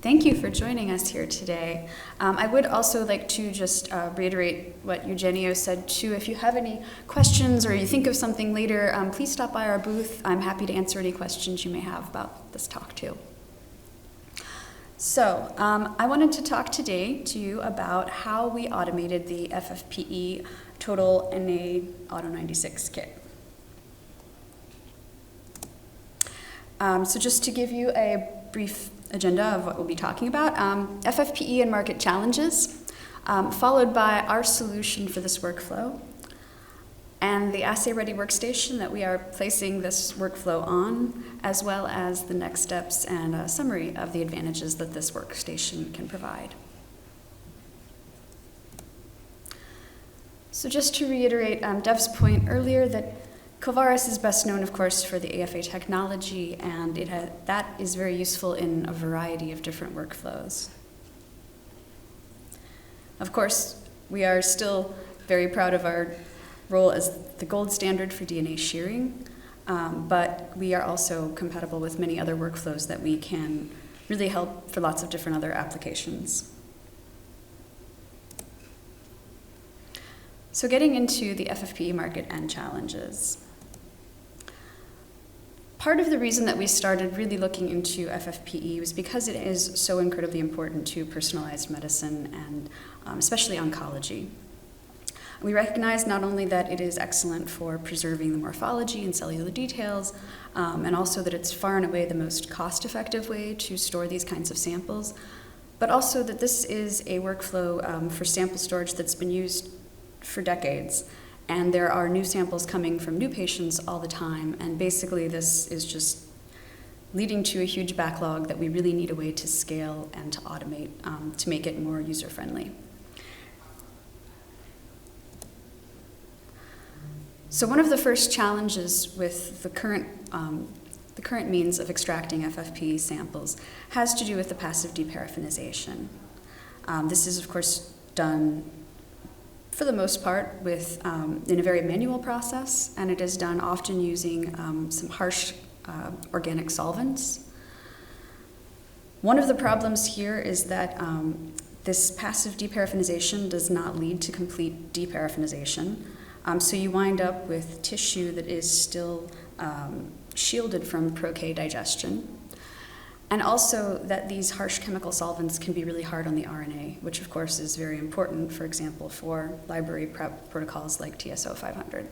Thank you for joining us here today. I would also like to just reiterate what Eugenio said too. If you have any questions or you think of something later, please stop by our booth. I'm happy to answer any questions you may have about this talk too. So I wanted to talk today to you about how we automated the FFPE Total NA Auto 96 kit. So just to give you a brief agenda of what we'll be talking about, FFPE and market challenges, followed by our solution for this workflow, and the assay-ready workstation that we are placing this workflow on, as well as the next steps and a summary of the advantages that this workstation can provide. So just to reiterate Dev's point earlier that Covaris is best known, of course, for the AFA technology, and that is very useful in a variety of different workflows. Of course, we are still very proud of our role as the gold standard for DNA shearing, but we are also compatible with many other workflows that we can really help for lots of different other applications. So getting into the FFPE market and challenges. Part of the reason that we started really looking into FFPE was because it is so incredibly important to personalized medicine and especially oncology. We recognize not only that it is excellent for preserving the morphology and cellular details, and also that it's far and away the most cost-effective way to store these kinds of samples, but also that this is a workflow for sample storage that's been used for decades. And there are new samples coming from new patients all the time, and basically this is just leading to a huge backlog that we really need a way to scale and to automate to make it more user-friendly. So one of the first challenges with the current means of extracting FFPE samples has to do with the passive deparaffинization. This is, of course, done for the most part in a very manual process, and it is done often using some harsh organic solvents. One of the problems here is that this passive deparaffin does not lead to complete deparaffinization, so you wind up with tissue that is still shielded from pro-K digestion. And also that these harsh chemical solvents can be really hard on the RNA, which of course is very important, for example, for library prep protocols like TSO 500.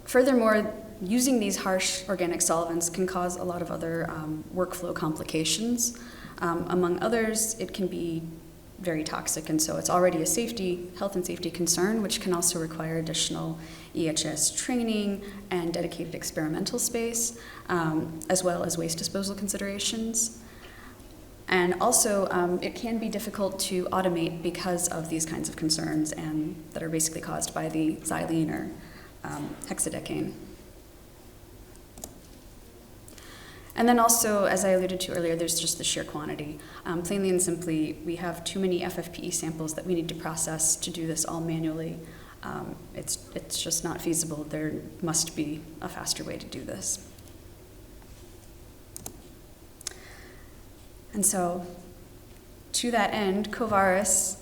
Furthermore, using these harsh organic solvents can cause a lot of other workflow complications. Among others, it can be very toxic, and so it's already a health and safety concern, which can also require additional EHS training and dedicated experimental space, as well as waste disposal considerations. And also, it can be difficult to automate because of these kinds of concerns and that are basically caused by the xylene or hexadecane. And then also, as I alluded to earlier, there's just the sheer quantity. Plainly and simply, we have too many FFPE samples that we need to process to do this all manually. It's just not feasible. There must be a faster way to do this. And so, to that end, Covaris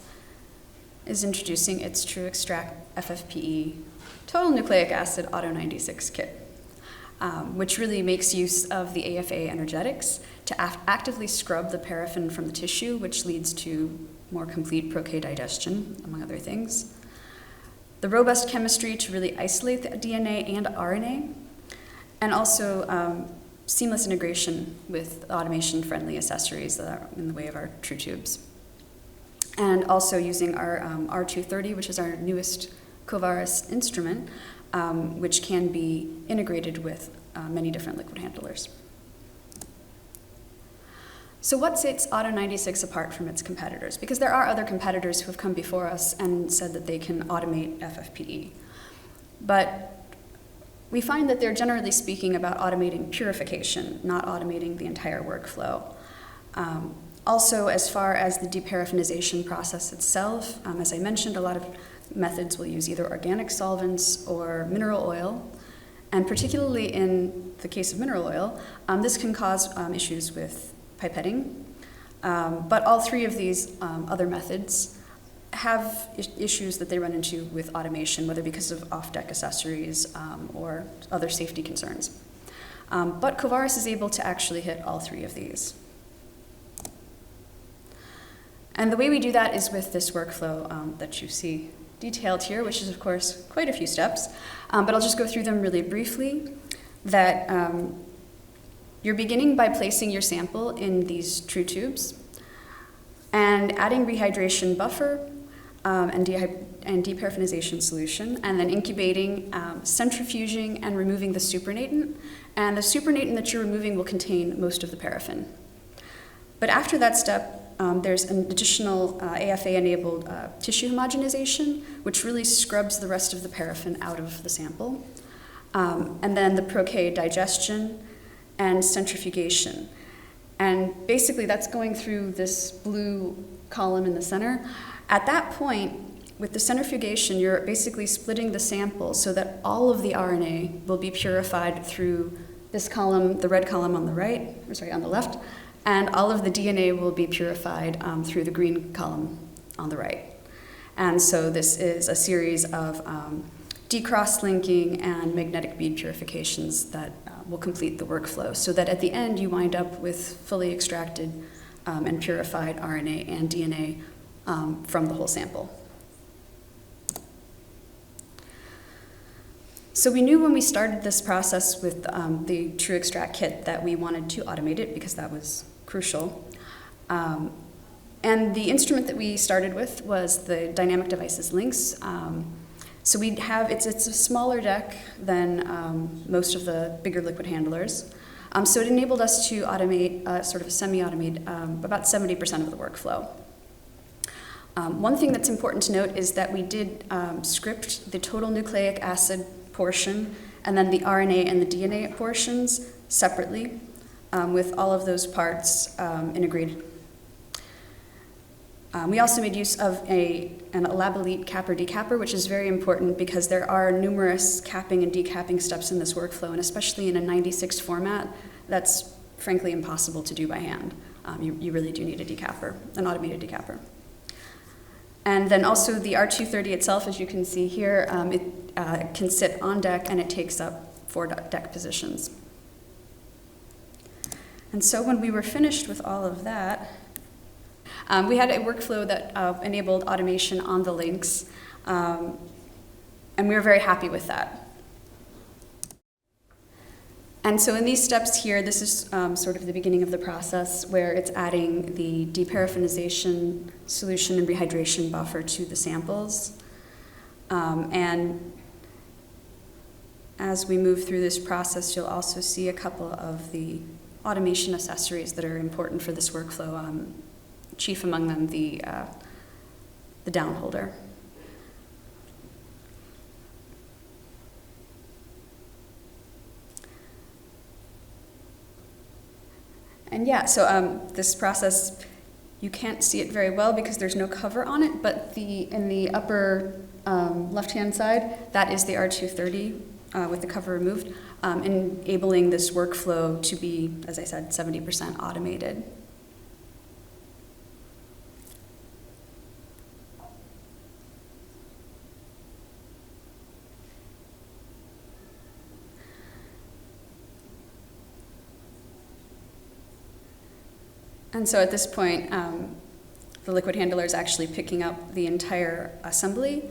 is introducing its truXTRAC FFPE Total Nucleic Acid Auto 96 kit. Which really makes use of the AFA energetics to actively scrub the paraffin from the tissue, which leads to more complete pro-K digestion, among other things. The robust chemistry to really isolate the DNA and RNA, and also seamless integration with automation-friendly accessories that are in the way of our TruTubes. And also using our R230, which is our newest Covaris instrument, which can be integrated with many different liquid handlers. So what sets Auto 96 apart from its competitors? Because there are other competitors who have come before us and said that they can automate FFPE. But we find that they're generally speaking about automating purification, not automating the entire workflow. Also, as far as the deparaffinization process itself, as I mentioned, a lot of methods will use either organic solvents or mineral oil. And particularly in the case of mineral oil, this can cause issues with pipetting. But all three of these other methods have issues that they run into with automation, whether because of off-deck accessories or other safety concerns. But Covaris is able to actually hit all three of these. And the way we do that is with this workflow that you see detailed here, which is, of course, quite a few steps. But I'll just go through them really briefly. That you're beginning by placing your sample in these true tubes and adding rehydration buffer and deparaffinization solution, and then incubating, centrifuging, and removing the supernatant. And the supernatant that you're removing will contain most of the paraffin. But after that step, there's an additional AFA-enabled tissue homogenization, which really scrubs the rest of the paraffin out of the sample. And then the Pro-K digestion and centrifugation. And basically, that's going through this blue column in the center. At that point, with the centrifugation, you're basically splitting the sample so that all of the RNA will be purified through this column, the red column on the right, or sorry, on the left, and all of the DNA will be purified through the green column on the right. And so this is a series of decross-linking and magnetic bead purifications that will complete the workflow, so that at the end you wind up with fully extracted and purified RNA and DNA from the whole sample. So we knew when we started this process with the truXTRAC kit that we wanted to automate it because that was crucial. And the instrument that we started with was the Dynamic Devices Lynx. So we have, it's a smaller deck than most of the bigger liquid handlers. So it enabled us to automate, sort of semi-automate, about 70% of the workflow. One thing that's important to note is that we did script the total nucleic acid portion and then the RNA and the DNA portions separately with all of those parts integrated. We also made use of an Lab Elite capper-decapper, which is very important because there are numerous capping and decapping steps in this workflow, and especially in a 96 format, that's frankly impossible to do by hand. You really do need a decapper, an automated decapper. And then also the R230 itself, as you can see here, it can sit on deck and it takes up 4 deck positions. And so when we were finished with all of that, we had a workflow that enabled automation on the Lynx, and we were very happy with that. And so in these steps here, this is sort of the beginning of the process where it's adding the deparaffinization solution and rehydration buffer to the samples. And as we move through this process, you'll also see a couple of the automation accessories that are important for this workflow, chief among them the down holder. And yeah, so this process, you can't see it very well because there's no cover on it, but in the upper left-hand side, that is the R230 with the cover removed, enabling this workflow to be, as I said, 70% automated. And so at this point, the liquid handler is actually picking up the entire assembly,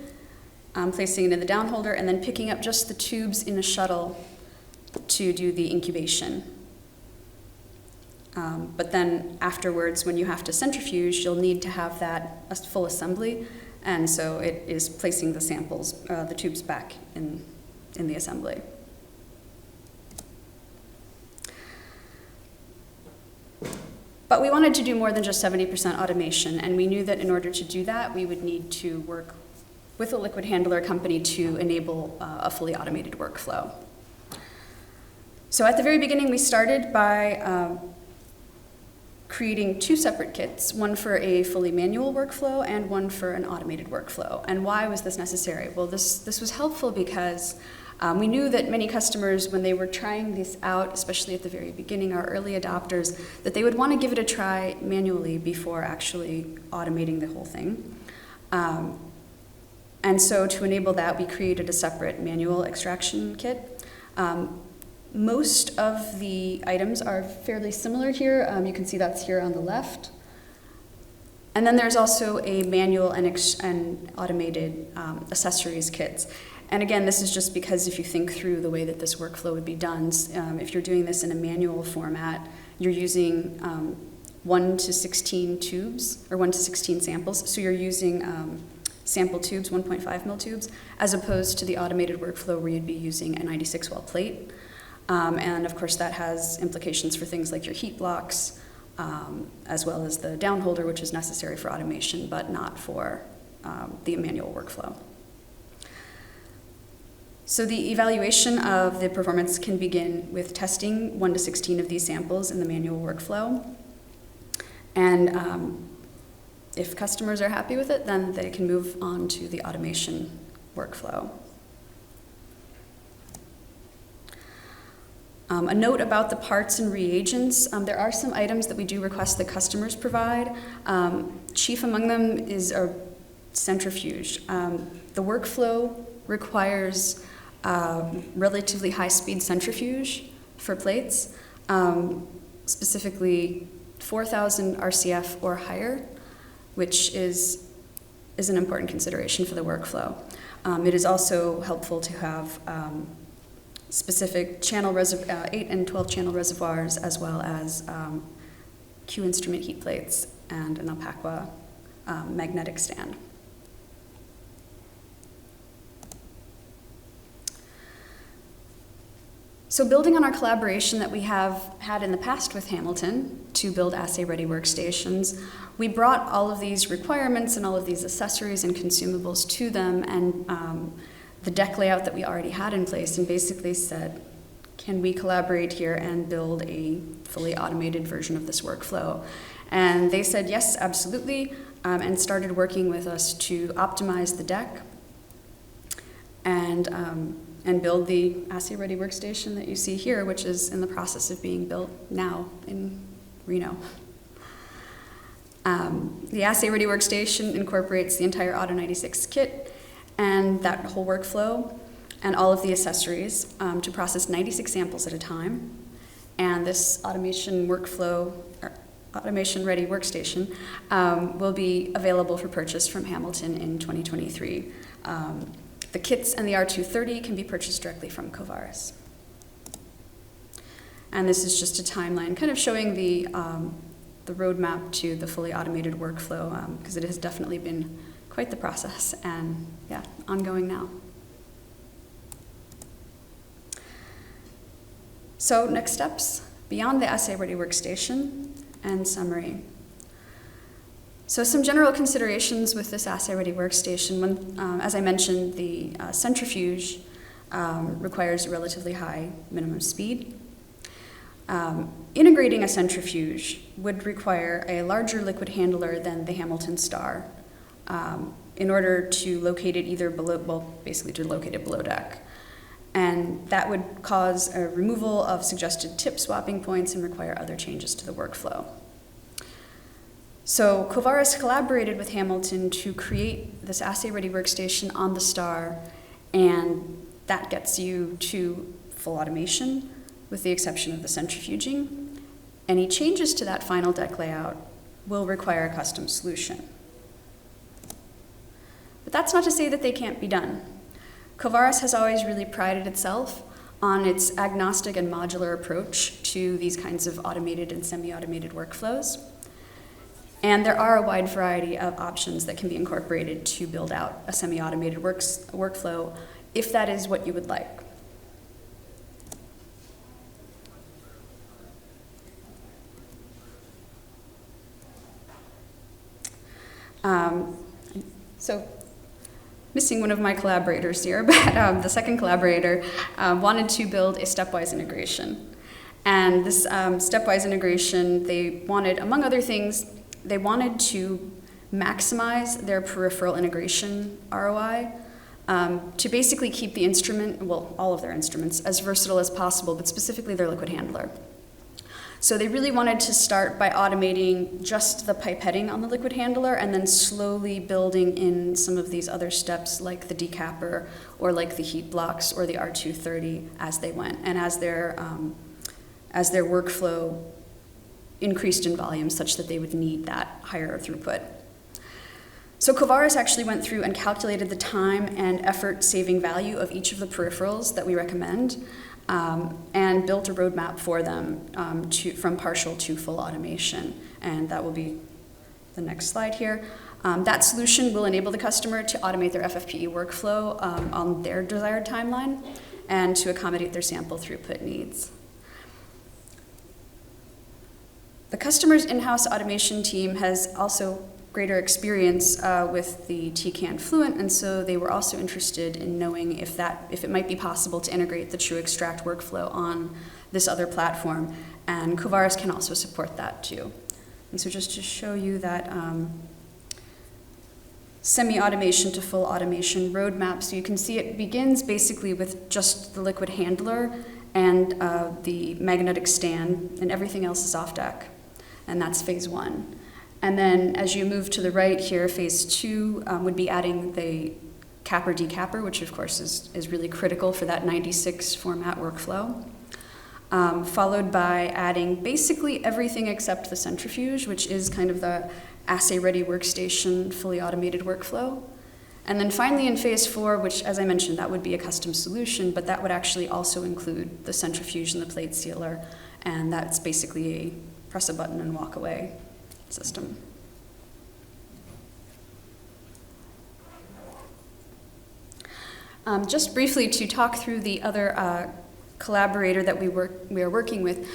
placing it in the down holder, and then picking up just the tubes in a shuttle to do the incubation. But then afterwards, when you have to centrifuge, you'll need to have that a full assembly, and so it is placing the samples, the tubes back in the assembly. But we wanted to do more than just 70% automation, and we knew that in order to do that, we would need to work with a liquid handler company to enable a fully automated workflow. So at the very beginning, we started by creating 2 separate kits, one for a fully manual workflow and one for an automated workflow. And why was this necessary? Well, this was helpful because We knew that many customers, when they were trying this out, especially at the very beginning, our early adopters, that they would want to give it a try manually before actually automating the whole thing. And so to enable that, we created a separate manual extraction kit. Most of the items are fairly similar here. You can see that's here on the left. And then there's also a manual and automated accessories kits. And again, this is just because if you think through the way that this workflow would be done, if you're doing this in a manual format, you're using 1 to 16 tubes, or 1 to 16 samples. So you're using sample tubes, 1.5 mil tubes, as opposed to the automated workflow where you'd be using a 96 well plate. And of course that has implications for things like your heat blocks, as well as the down holder, which is necessary for automation, but not for the manual workflow. So the evaluation of the performance can begin with testing 1 to 16 of these samples in the manual workflow. And if customers are happy with it, then they can move on to the automation workflow. A note about the parts and reagents. There are some items that we do request that customers provide. Chief among them is our centrifuge. The workflow requires relatively high-speed centrifuge for plates, specifically 4,000 RCF or higher, which is an important consideration for the workflow. It is also helpful to have specific channel 8 and 12 channel reservoirs, as well as Q instrument heat plates and an Alpaca magnetic stand. So building on our collaboration that we have had in the past with Hamilton to build assay-ready workstations, we brought all of these requirements and all of these accessories and consumables to them, and the deck layout that we already had in place, and basically said, can we collaborate here and build a fully automated version of this workflow? And they said yes, absolutely, and started working with us to optimize the deck and build the assay-ready workstation that you see here, which is in the process of being built now in Reno. The assay-ready workstation incorporates the entire Auto 96 kit and that whole workflow and all of the accessories to process 96 samples at a time. And this automation workflow, or automation-ready workstation, will be available for purchase from Hamilton in 2023. The kits and the R230 can be purchased directly from Covaris. And this is just a timeline kind of showing the roadmap to the fully automated workflow, because it has definitely been quite the process, and yeah, ongoing now. So next steps, beyond the assay-ready workstation, and summary. So some general considerations with this assay-ready workstation. When, as I mentioned, the centrifuge requires a relatively high minimum speed. Integrating a centrifuge would require a larger liquid handler than the Hamilton Star in order to locate it either below, well, basically to locate it below deck. And that would cause a removal of suggested tip swapping points and require other changes to the workflow. So Covaris collaborated with Hamilton to create this assay-ready workstation on the Star, and that gets you to full automation with the exception of the centrifuging. Any changes to that final deck layout will require a custom solution. But that's not to say that they can't be done. Covaris has always really prided itself on its agnostic and modular approach to these kinds of automated and semi-automated workflows. And there are a wide variety of options that can be incorporated to build out a semi-automated workflow, if that is what you would like. So, missing one of my collaborators here, but the second collaborator wanted to build a stepwise integration. And this stepwise integration, they wanted, among other things, they wanted to maximize their peripheral integration ROI to basically keep the instrument, well, all of their instruments, as versatile as possible, but specifically their liquid handler. So they really wanted to start by automating just the pipetting on the liquid handler and then slowly building in some of these other steps like the decapper or like the heat blocks or the R230 as they went and as their workflow increased in volume such that they would need that higher throughput. So Covaris actually went through and calculated the time and effort saving value of each of the peripherals that we recommend and built a roadmap for them from partial to full automation. And that will be the next slide here. That solution will enable the customer to automate their FFPE workflow on their desired timeline and to accommodate their sample throughput needs. The customer's in-house automation team has also greater experience with the TCAN Fluent, and so they were also interested in knowing if it might be possible to integrate the truXTRAC workflow on this other platform, and Covaris can also support that too. And so just to show you that semi-automation to full automation roadmap, so you can see it begins basically with just the liquid handler and the magnetic stand, and everything else is off deck, and that's phase 1. And then as you move to the right here, phase 2 would be adding the capper decapper, which of course is really critical for that 96 format workflow, followed by adding basically everything except the centrifuge, which is kind of the assay-ready workstation, fully automated workflow. And then finally in phase 4, which as I mentioned, that would be a custom solution, but that would actually also include the centrifuge and the plate sealer, and that's basically a press a button and walk away system. Just briefly to talk through the other collaborator that we are working with.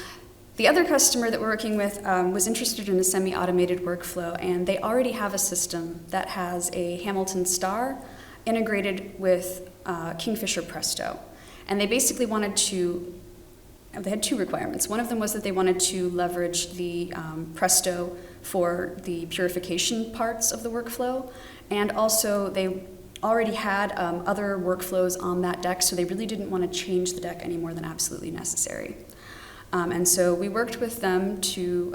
The other customer that we're working with was interested in a semi-automated workflow, and they already have a system that has a Hamilton Star integrated with Kingfisher Presto. And they basically wanted to, they had 2 requirements. One of them was that they wanted to leverage the Presto for the purification parts of the workflow, and also they already had other workflows on that deck, so they really didn't want to change the deck any more than absolutely necessary. And so we worked with them to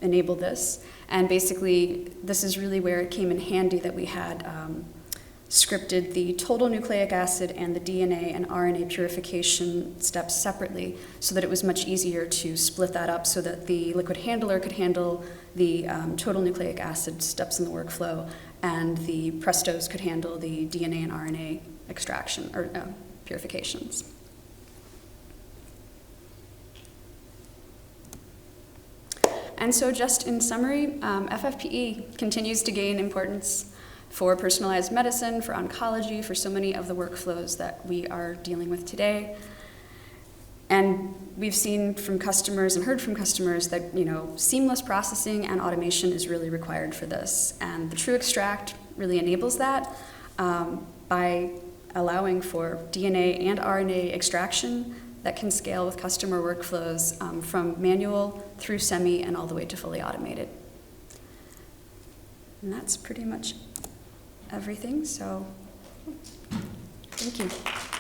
enable this, and basically this is really where it came in handy that we had scripted the total nucleic acid and the DNA and RNA purification steps separately so that it was much easier to split that up so that the liquid handler could handle the total nucleic acid steps in the workflow and the Prestos could handle the DNA and RNA extraction or purifications. And so just in summary, FFPE continues to gain importance for personalized medicine, for oncology, for so many of the workflows that we are dealing with today. And we've seen from customers and heard from customers that, seamless processing and automation is really required for this. And the truXTRAC really enables that by allowing for DNA and RNA extraction that can scale with customer workflows from manual through semi and all the way to fully automated. And that's pretty much everything, so thank you.